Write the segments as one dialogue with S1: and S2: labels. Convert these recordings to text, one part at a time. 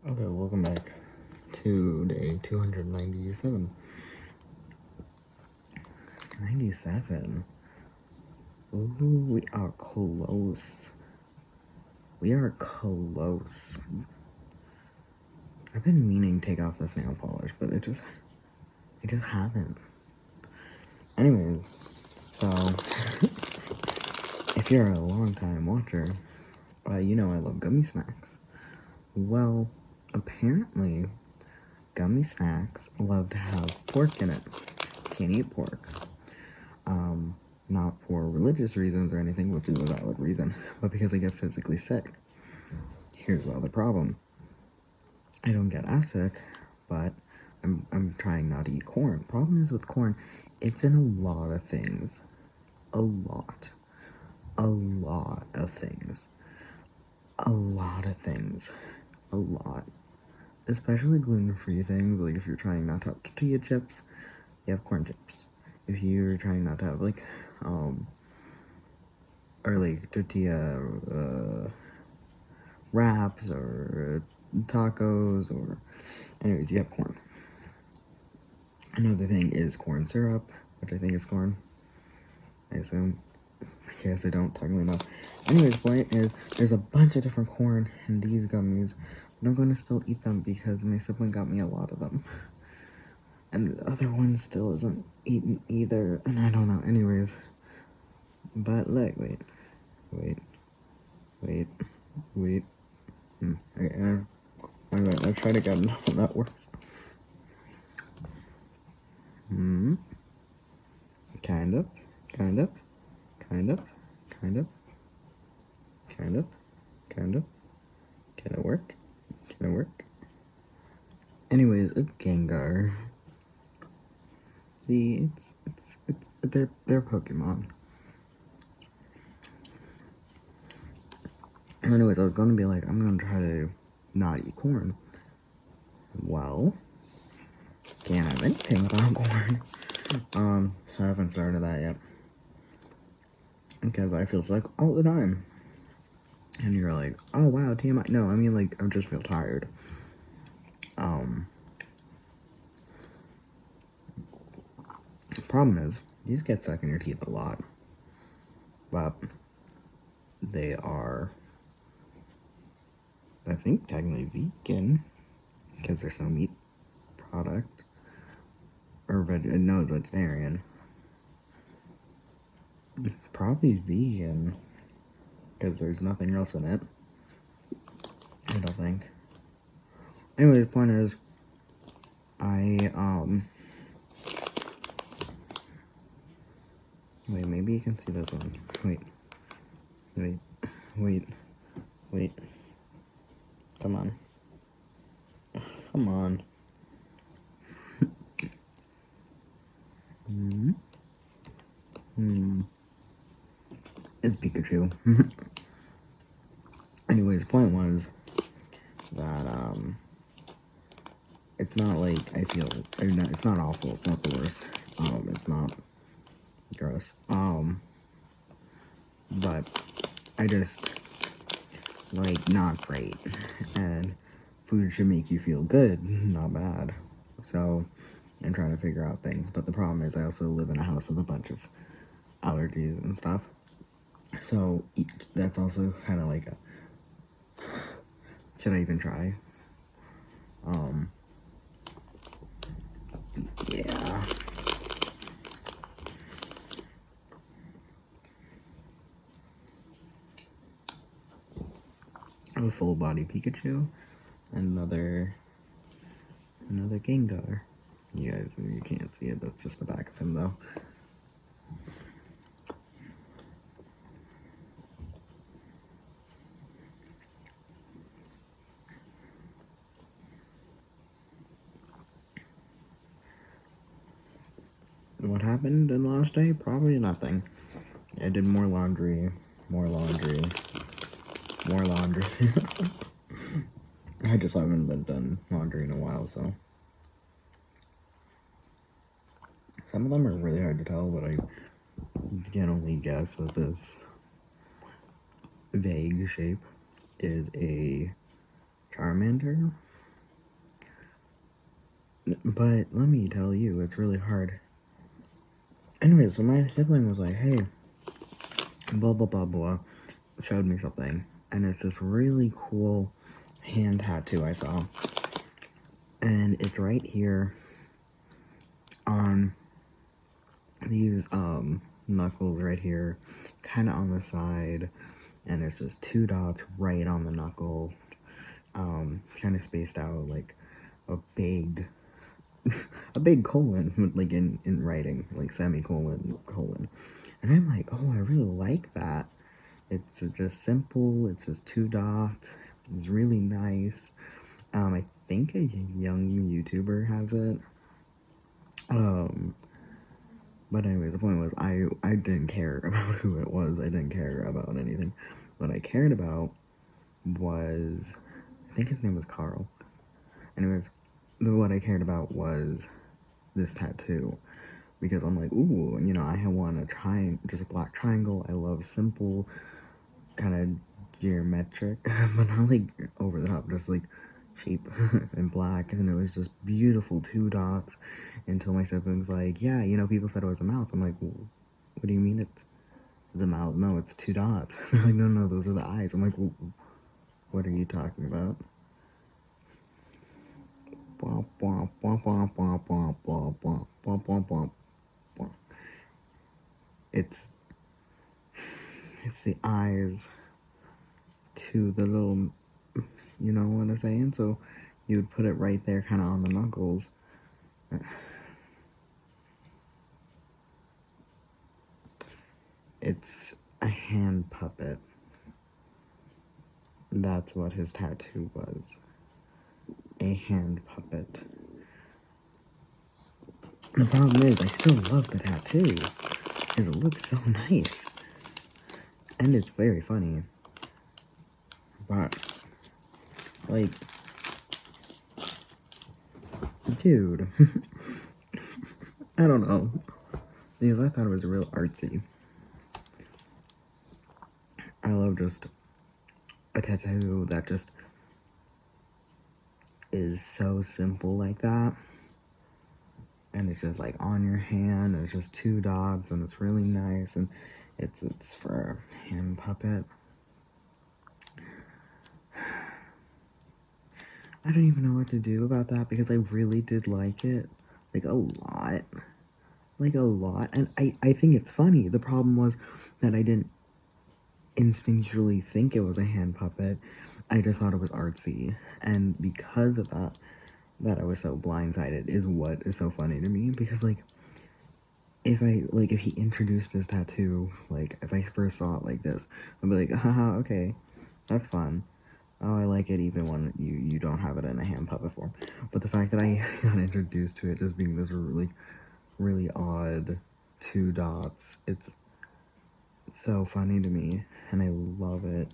S1: Okay, welcome back to day 297. 97. Ooh, we are close. We are close. I've been meaning to take off this nail polish, but I just haven't. Anyways, so if you're a long time watcher, you know I love gummy snacks. Well, apparently, gummy snacks love to have pork in it. Can't eat pork. Not for religious reasons or anything, which is a valid reason, but because I get physically sick. Here's the other problem. I don't get as sick, but I'm trying not to eat corn. Problem is with corn, it's in a lot of things. A lot of things. A lot. Especially gluten-free things, like if you're trying not to have tortilla chips, you have corn chips. If you're trying not to have or like tortilla wraps or tacos, or anyways, you have corn. Another thing is corn syrup, which I think is corn, I assume. I guess I don't technically know. Anyways, point is, there's a bunch of different corn in these gummies, but I'm going to still eat them because my sibling got me a lot of them. And the other one still isn't eaten either, and I don't know. Anyways, but like, wait. Okay, alright, let's try to get how that works. Kind of. Can it work? Anyways, it's Gengar. See, they're Pokemon. Anyways, I was gonna be like, I'm gonna try to not eat corn. Well, can't have anything without corn. So I haven't started that yet. Because I feel sick all the time. And you're like, oh wow, TMI. No, I mean, like, I just feel tired. The problem is, these get stuck in your teeth a lot. But they are, I think, technically vegan. Because there's no meat product. Or no, it's vegetarian. Probably vegan. Because there's nothing else in it. I don't think. Anyway, the point is, wait, maybe you can see this one. Wait. Come on. It's Pikachu. Anyways, the point was that, it's not like it's not awful, it's not the worst, it's not gross, but I just, like, not great, and food should make you feel good, not bad, so I'm trying to figure out things, but the problem is I also live in a house with a bunch of allergies and stuff, so that's also kind of like a, should I even try? Yeah. I have a full body Pikachu and another Gengar. You guys, you can't see it, that's just the back of him though. What happened in the last day? Probably nothing. I did more laundry. I just haven't been done laundry in a while, so. Some of them are really hard to tell, but I can only guess that this vague shape is a Charmander. But let me tell you, it's really hard. Anyway, so my sibling was like, hey, blah, blah, blah, blah, showed me something. And it's this really cool hand tattoo I saw. And it's right here on these knuckles right here, kind of on the side. And it's just 2 dots right on the knuckle, kind of spaced out like a big colon, like in writing, like semicolon, colon. And I'm like, oh, I really like that. It's just simple, it's just 2 dots, it's really nice. I think a young YouTuber has it. But anyways, the point was, I didn't care about who it was, I didn't care about anything. What I cared about was, I think his name was Carl. Anyways, what I cared about was this tattoo. Because I'm like, ooh, you know, I want a just a black triangle. I love simple, kind of geometric, but not like over the top, just like shape and black. And it was just beautiful 2 dots until my siblings like, yeah, you know, people said it was a mouth. I'm like, well, what do you mean it's the mouth? No, it's 2 dots. They're like, no, those are the eyes. I'm like, well, what are you talking about? It's the eyes to the little, you know what I'm saying? So you would put it right there, kind of on the knuckles. It's a hand puppet. That's what his tattoo was. A hand puppet. The problem is, I still love the tattoo, because it looks so nice. And it's very funny. But, like, dude, I don't know. Because I thought it was real artsy. I love just a tattoo that just is so simple like that. And it's just like on your hand, and it's just 2 dots, and it's really nice, and it's for a hand puppet. I don't even know what to do about that, because I really did like it, like a lot. And I think it's funny. The problem was that I didn't instinctually think it was a hand puppet. I just thought it was artsy, and because of that I was so blindsided is what is so funny to me. Because like if he introduced his tattoo, like if I first saw it like this, I'd be like, haha, okay, that's fun. Oh, I like it even when you don't have it in a hand puppet form. But the fact that I got introduced to it as being this really odd 2 dots, it's so funny to me, and I love it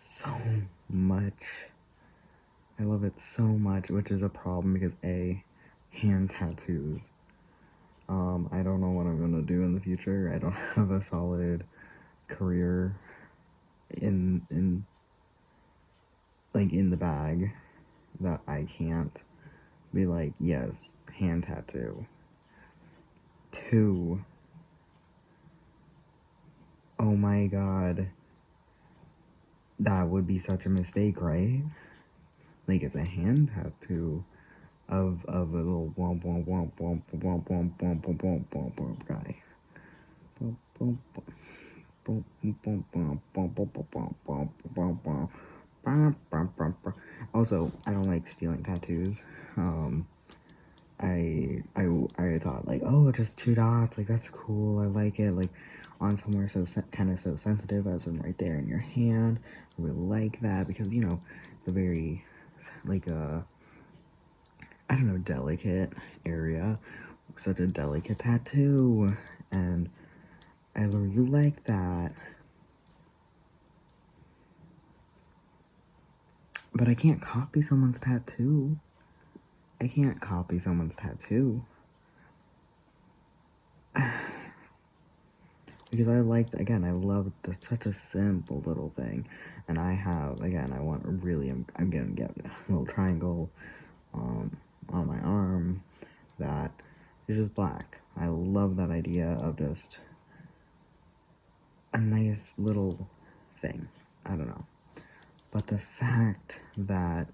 S1: so much. I love it so much, which is a problem because hand tattoos. I don't know what I'm gonna do in the future. I don't have a solid career in the bag that I can't be like, yes, hand tattoo. 2. Oh my god. That would be such a mistake, right? Like, it's a hand tattoo of a little womp womp womp womp womp womp womp womp womp womp womp guy. Also, I don't like stealing tattoos. I thought like, oh, just 2 dots, like that's cool. I like it, like on somewhere so kind of so sensitive as in right there in your hand. I really like that because you know the very like I don't know, delicate area, such a delicate tattoo, and I really like that. But I can't copy someone's tattoo. I can't copy someone's tattoo. Because I liked, again, I love such a simple little thing. And I have, again, I want really, I'm gonna get a little triangle, on my arm that is just black. I love that idea of just a nice little thing. I don't know. But the fact that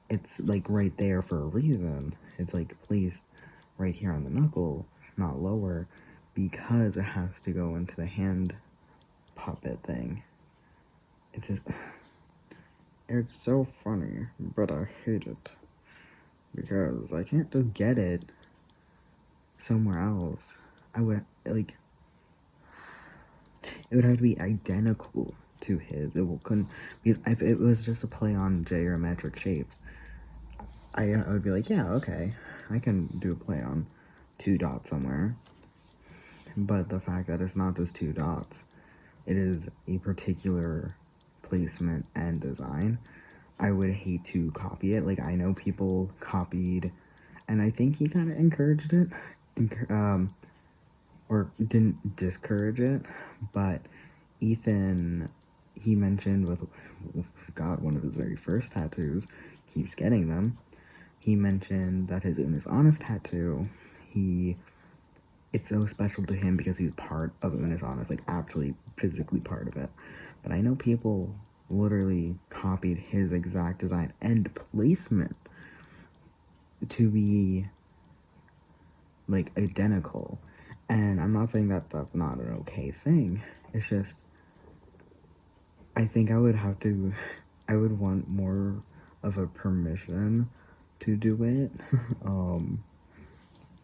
S1: it's like right there for a reason, it's like placed right here on the knuckle, not lower, because it has to go into the hand puppet thing. It's so funny, but I hate it. Because I can't just get it somewhere else. I would, like, it would have to be identical to his. Couldn't, because if it was just a play on geometric shapes, I would be like, yeah, okay, I can do a play on 2 dots somewhere. But the fact that it's not just 2 dots, it is a particular placement and design, I would hate to copy it. Like, I know people copied, and I think he kind of encouraged it, or didn't discourage it, but Ethan, he mentioned with God, one of his very first tattoos, keeps getting them. He mentioned that his Unus Annus tattoo, it's so special to him because he was part of Unus Annus, like actually physically part of it. But I know people literally copied his exact design and placement to be like identical. And I'm not saying that that's not an okay thing. It's just, I think I would want more of a permission to do it.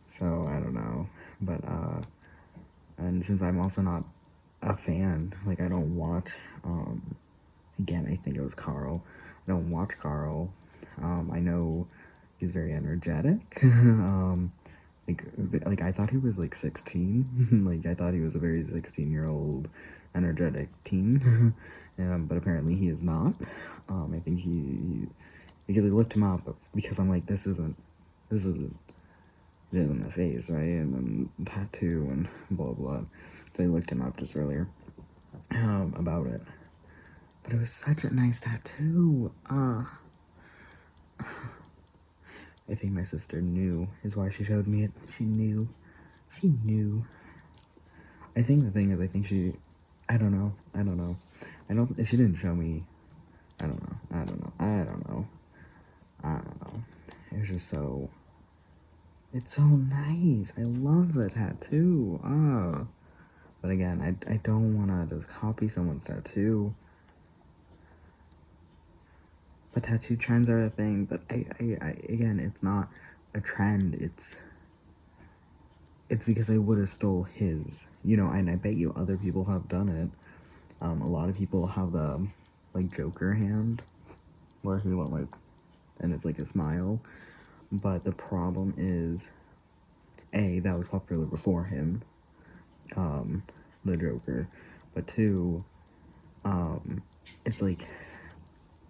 S1: So I don't know. But and since I'm also not a fan, like I don't watch, again, I think it was Carl. I don't watch Carl. I know he's very energetic. Like I thought he was like 16. Like I thought he was a very 16-year-old energetic teen. But apparently he is not. I think he because I looked him up because I'm like, this isn't it isn't a face, right? And then tattoo and blah blah. So I looked him up just earlier about it. But it was such a nice tattoo. I think my sister knew, is why she showed me it. She knew. I think the thing is, I don't know. She didn't show me. I don't know. It was just so, it's so nice. I love the tattoo. But again, I don't want to just copy someone's tattoo. But tattoo trends are a thing, but I again, it's not a trend, it's because I would have stole his, and I bet you other people have done it. A lot of people have the, like, Joker hand, where he went, like, and it's like a smile, but the problem is, A, that was popular before him, the Joker, but 2, it's like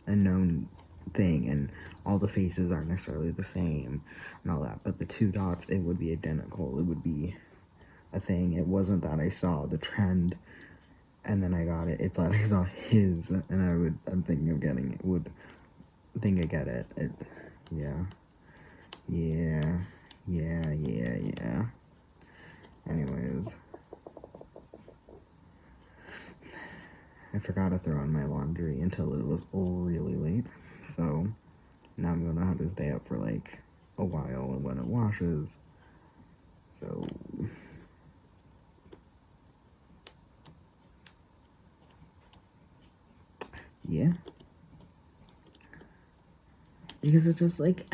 S1: a known thing, and all the faces aren't necessarily the same and all that, but the 2 dots, it would be identical. It would be a thing. It wasn't that I saw the trend and then I got it. It's that I saw his and I'm thinking of getting it. I get it. Yeah. Anyways, I forgot to throw in my laundry until it was really late, so now I'm gonna have to stay up for like a while when it washes. So yeah, because it's just like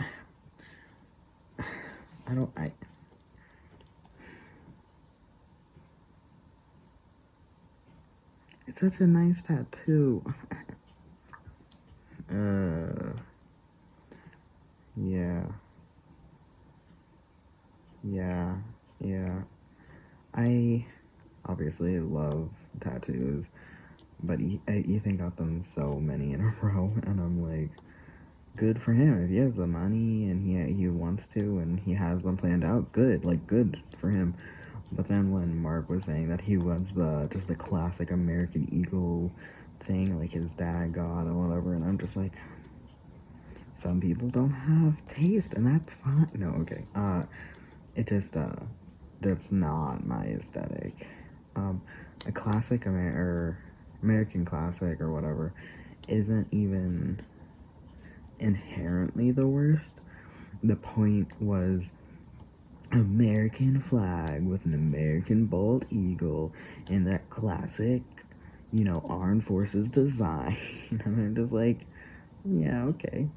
S1: it's such a nice tattoo. Yeah. I obviously love tattoos, but Ethan got them so many in a row, and I'm like, good for him. If he has the money and he wants to and he has them planned out, good for him. But then when Mark was saying that he wants just the classic American Eagle thing like his dad got or whatever, and I'm just like, some people don't have taste, and that's fine. No, okay. It just that's not my aesthetic. A classic American classic or whatever isn't even inherently the worst. The point was American flag with an American bald eagle in that classic, armed forces design. And I'm just like, yeah, okay.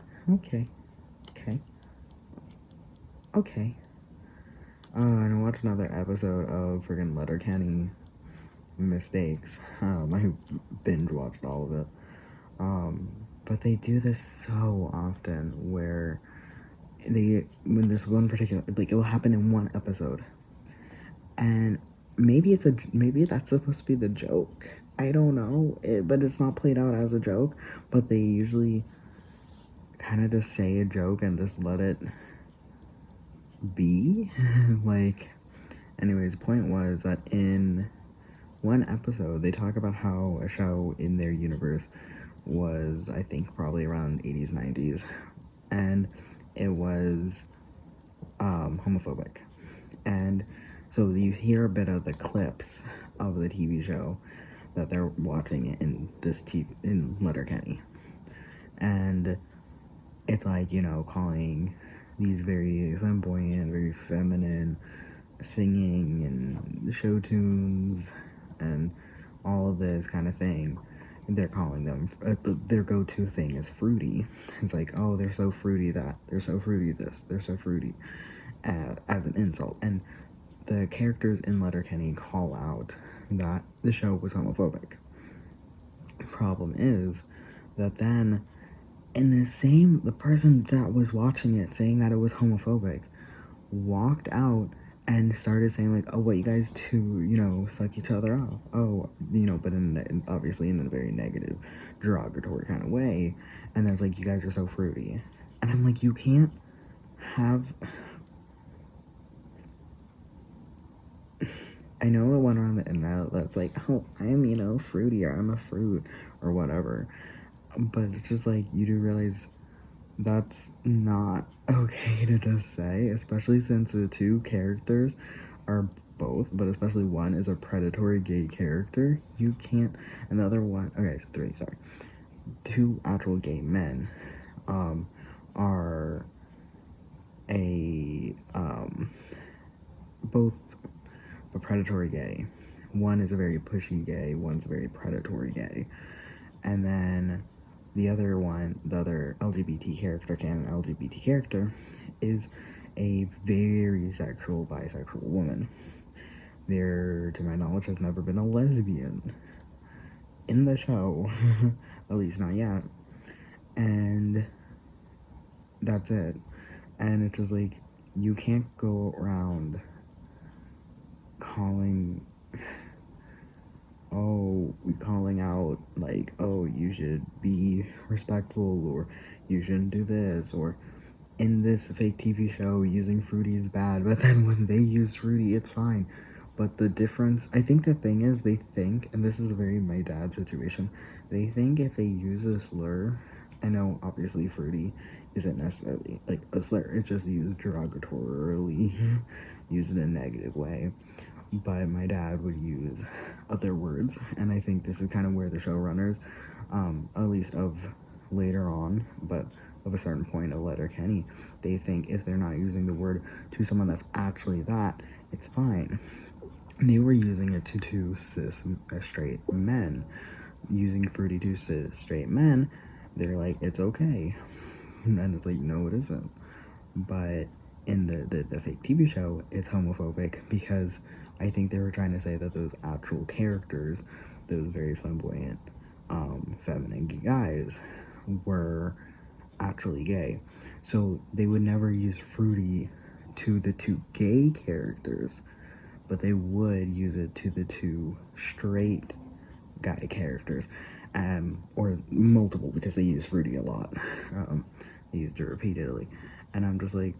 S1: And I watched another episode of friggin' LetterKenny mistakes. I binge watched all of it. But they do this so often where when this one particular, like, it will happen in one episode, and maybe that's supposed to be the joke. I don't know, but it's not played out as a joke. But they usually kind of just say a joke and just let it be. Like, anyways, the point was that in one episode they talk about how a show in their universe was, I think, probably around 80s, 90s, and it was homophobic. And so you hear a bit of the clips of the TV show that they're watching in in LetterKenny, and it's like, calling these very flamboyant, very feminine singing and show tunes and all of this kind of thing. They're calling them, their go-to thing is fruity. It's like, oh, they're so fruity that, they're so fruity this, they're so fruity, as an insult. And the characters in LetterKenny call out that the show was homophobic. The problem is that then, the person that was watching it saying that it was homophobic walked out and started saying, like, oh, what, you guys two, suck each other off. Oh, but obviously in a very negative, derogatory kind of way. And there's like, you guys are so fruity. And I'm like, you can't have... I know it went around the internet that's like, oh, I'm, fruity, or I'm a fruit, or whatever. But it's just like, you do realize that's not okay to just say, especially since the two characters are both, but especially one is a predatory gay character. You can't, another one, okay, three, sorry. Two actual gay men are both a predatory gay. One is a very pushy gay, one's a very predatory gay. And then the other LGBT character, canon LGBT character, is a very sexual, bisexual woman. There, to my knowledge, has never been a lesbian in the show, at least not yet. And that's it. And it's just like, you can't go around calling out, like, oh, you should be respectful, or you shouldn't do this, or in this fake TV show, using fruity is bad, but then when they use fruity, it's fine. But the difference, I think the thing is, they think, and this is a very my dad situation, they think if they use a slur, I know obviously fruity isn't necessarily like a slur, it's just used derogatorily, used in a negative way. But my dad would use other words, and I think this is kind of where the showrunners, at least of later on, but of a certain point of LetterKenny, they think if they're not using the word to someone that's actually that, it's fine. They were using it to two cis straight men. Using fruity to cis straight men, they're like, it's okay. And it's like, no, it isn't. But in the fake TV show, it's homophobic because I think they were trying to say that those actual characters, those very flamboyant, feminine guys, were actually gay. So they would never use fruity to the two gay characters, but they would use it to the two straight guy characters, or multiple, because they use fruity a lot. They used it repeatedly, and I'm just like,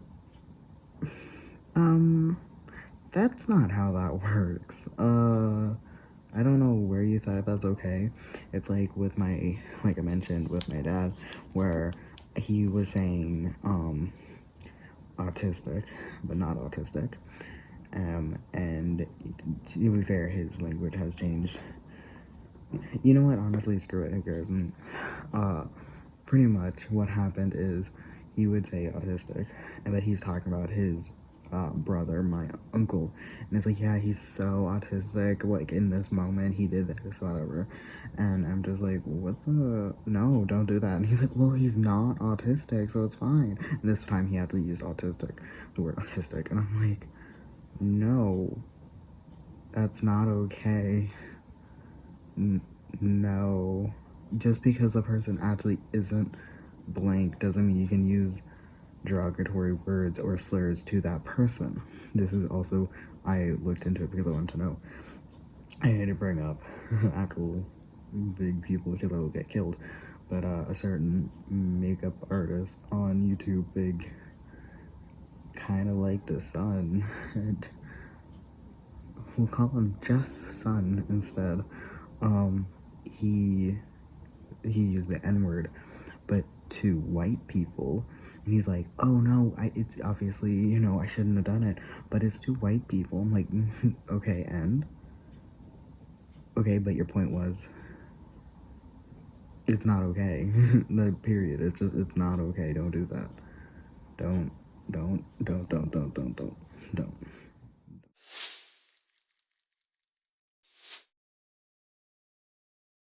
S1: that's not how that works. I don't know where you thought that's okay. It's like with like I mentioned with my dad, where he was saying autistic, but not autistic. And to be fair, his language has changed. You know what? Honestly, screw it. Who cares? Pretty much what happened is he would say autistic, but he's talking about his brother, my uncle, and it's like, yeah, he's so autistic. Like in this moment, he did this, whatever. And I'm just like, what the? No, don't do that. And he's like, well, he's not autistic, so it's fine. And this time he had to use autistic, the word autistic, and I'm like, no, that's not okay. No, just because a person actually isn't blank doesn't mean you can use derogatory words or slurs to that person. This is also, I looked into it because I wanted to know. I had to bring up actual big people because I will get killed, but a certain makeup artist on YouTube, big, kind of like the Sun, and we'll call him Jeff Sun instead. He used the N-word, but to white people, and he's like, oh no, it's obviously, you know, I shouldn't have done it, but it's to white people. I'm like, okay, and? Okay, but your point was, it's not okay. The period, it's not okay, don't do that. Don't.